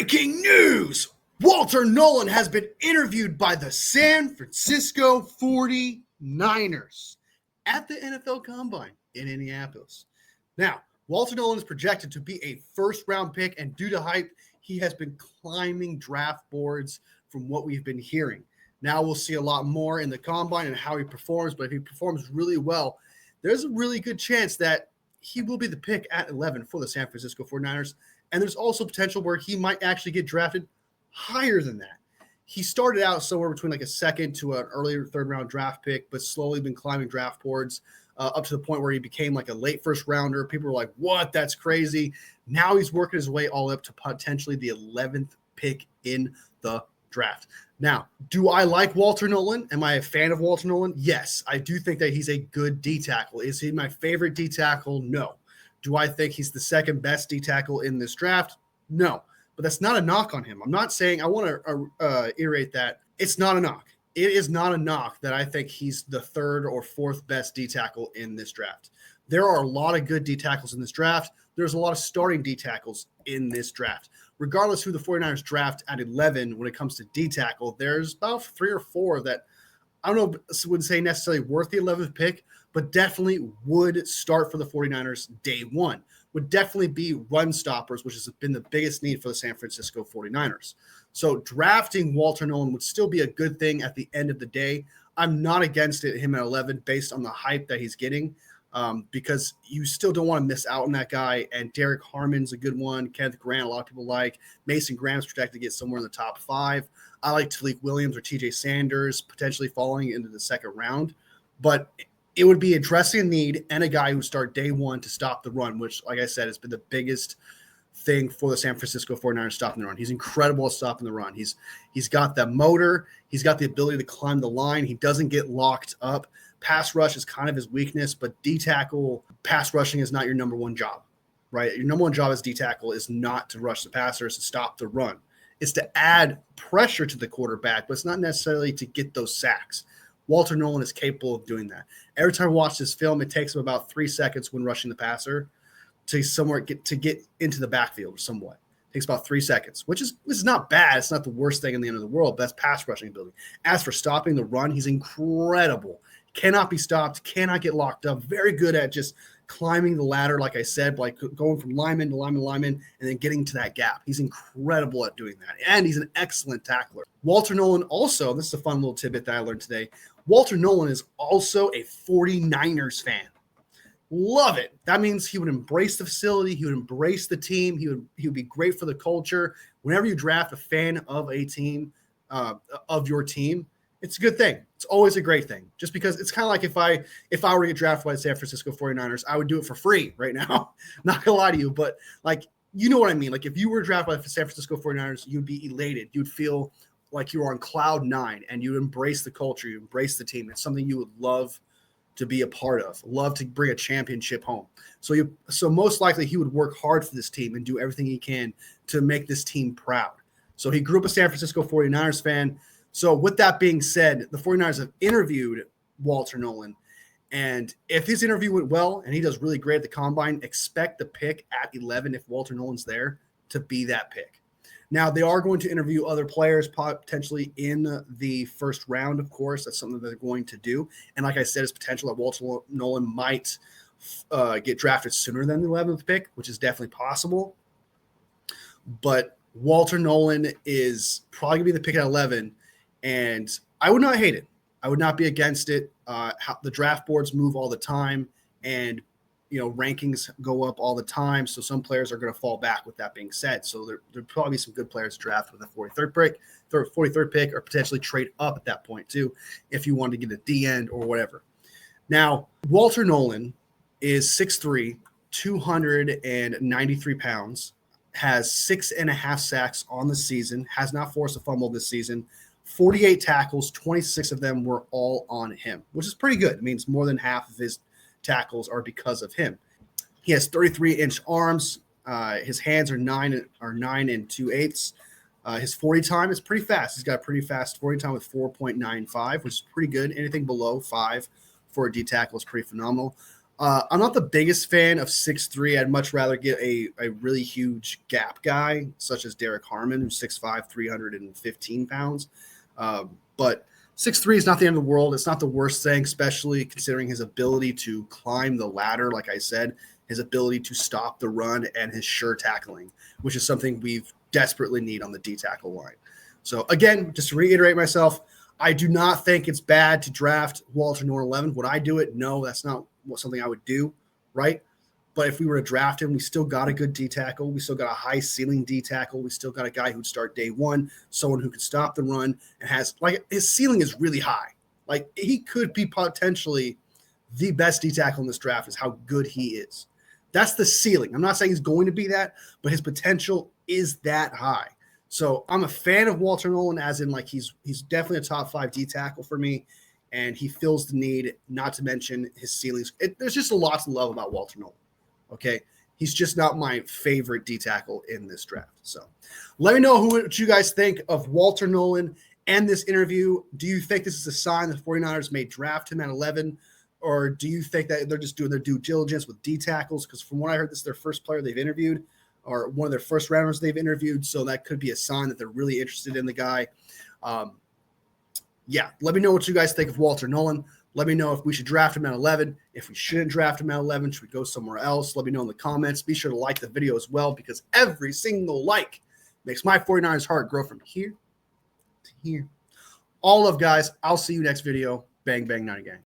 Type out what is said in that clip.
Breaking news! Walter Nolan has been interviewed by the San Francisco 49ers at the NFL Combine in Indianapolis. Now, Walter Nolan is projected to be a first-round pick, and due to hype, he has been climbing draft boards from what we've been hearing. Now we'll see a lot more in the Combine and how he performs, but if he performs really well, there's a really good chance that he will be the pick at 11 for the San Francisco 49ers. And there's also potential where he might actually get drafted higher than that. He started out somewhere between like a second to an earlier third round draft pick, but slowly been climbing draft boards up to the point where he became like a late first rounder. People were like, what? That's crazy. Now he's working his way all up to potentially the 11th pick in the draft. Now, do I like Walter Nolan? Am I a fan of Walter Nolan? Yes, I do think that he's a good D tackle. Is he my favorite D tackle? No. Do I think he's the second best D tackle in this draft? No, but that's not a knock on him. I'm not saying, I want to iterate that. It's not a knock. It is not a knock that I think he's the third or fourth best D tackle in this draft. There are a lot of good D tackles in this draft. There's a lot of starting D tackles in this draft. Regardless who the 49ers draft at 11 when it comes to D tackle, there's about 3 or 4 that I don't know, wouldn't say necessarily worth the 11th pick, but definitely would start for the 49ers day one, would definitely be run stoppers, which has been the biggest need for the San Francisco 49ers. So drafting Walter Nolan would still be a good thing at the end of the day. I'm not against it, him at 11, based on the hype that he's getting, because you still don't want to miss out on that guy. And Derek Harmon's a good one. Kenneth Grant, a lot of people like. Mason Graham's projected to get somewhere in the top 5. I like Talik Williams or TJ Sanders potentially falling into the second round. But it would be addressing a need and a guy who start day one to stop the run, which, like I said, has been the biggest thing for the San Francisco 49ers stopping the run. He's incredible at stopping the run. He's got the motor. He's got the ability to climb the line. He doesn't get locked up. Pass rush is kind of his weakness, but D tackle pass rushing is not your number one job, right? Your number one job as D tackle is not to rush the passer, it's to stop the run. It's to add pressure to the quarterback, but it's not necessarily to get those sacks. Walter Nolan is capable of doing that. Every time I watch this film, it takes him about 3 seconds when rushing the passer to get into the backfield somewhat. It takes about 3 seconds, which is not bad. It's not the worst thing in the end of the world. But that's pass rushing ability. As for stopping the run, he's incredible. Cannot be stopped, cannot get locked up. Very good at just climbing the ladder, like I said, like going from lineman to lineman to lineman, and then getting to that gap. He's incredible at doing that, and he's an excellent tackler. Walter Nolan also, this is a fun little tidbit that I learned today, Walter Nolan is also a 49ers fan. Love it. That means he would embrace the facility. He would embrace the team. He would be great for the culture. Whenever you draft a fan of a team, of your team, it's a good thing. It's always a great thing. Just because it's kind of like if I were to get drafted by the San Francisco 49ers, I would do it for free right now. Not gonna lie to you, but like, you know what I mean? Like if you were drafted by the San Francisco 49ers, you'd be elated. You'd feel like you were on cloud 9 and you embrace the culture, you embrace the team. It's something you would love to be a part of, love to bring a championship home. So most likely he would work hard for this team and do everything he can to make this team proud. So he grew up a San Francisco 49ers fan. So with that being said, the 49ers have interviewed Walter Nolan. And if his interview went well and he does really great at the Combine, expect the pick at 11, if Walter Nolan's there, to be that pick. Now, they are going to interview other players potentially in the first round, of course. That's something that they're going to do. And like I said, it's potential that Walter Nolan might get drafted sooner than the 11th pick, which is definitely possible. But Walter Nolan is probably going to be the pick at 11. And I would not hate it. I would not be against it. The draft boards move all the time, and rankings go up all the time. So some players are going to fall back. With that being said, so there'll probably be some good players to draft with the 43rd pick, or potentially trade up at that point too, if you want to get a D end or whatever. Now, Walter Nolan is 6'3", 293 pounds, has 6.5 sacks on the season, has not forced a fumble this season. 48 tackles, 26 of them were all on him, which is pretty good. It means more than half of his tackles are because of him. He has 33-inch arms. His hands are 9 and 2/8. His 40 time is pretty fast. He's got a pretty fast 40 time with 4.95, which is pretty good. Anything below 5 for a D tackle is pretty phenomenal. I'm not the biggest fan of 6'3". I'd much rather get a really huge gap guy, such as Derek Harmon, who's 6'5", 315 pounds. But 6'3" is not the end of the world. It's not the worst thing, especially considering his ability to climb the ladder, like I said, his ability to stop the run, and his sure tackling, which is something we've desperately need on the D tackle line. So again, just to reiterate myself, I do not think it's bad to draft Walter Nolan 11. Would I do it? No, that's not something I would do, right? But if we were to draft him, we still got a good D tackle. We still got a high ceiling D tackle. We still got a guy who'd start day one, someone who could stop the run and has, like, his ceiling is really high. Like, he could be potentially the best D tackle in this draft is how good he is. That's the ceiling. I'm not saying he's going to be that, but his potential is that high. So I'm a fan of Walter Nolan, as in, like, he's definitely a top 5 D tackle for me, and he fills the need, not to mention his ceilings. There's just a lot to love about Walter Nolan. Okay, he's just not my favorite D tackle in this draft. So let me know what you guys think of Walter Nolan and this interview. Do you think this is a sign the 49ers may draft him at 11? Or do you think that they're just doing their due diligence with D tackles? Because from what I heard, this is their first player they've interviewed, or one of their first rounders they've interviewed. So that could be a sign that they're really interested in the guy. Yeah, let me know what you guys think of Walter Nolan. Let me know if we should draft him at 11. If we shouldn't draft him at 11, should we go somewhere else? Let me know in the comments. Be sure to like the video as well, because every single like makes my 49ers heart grow from here to here. All love, guys. I'll see you next video. Bang, bang, 90 gang.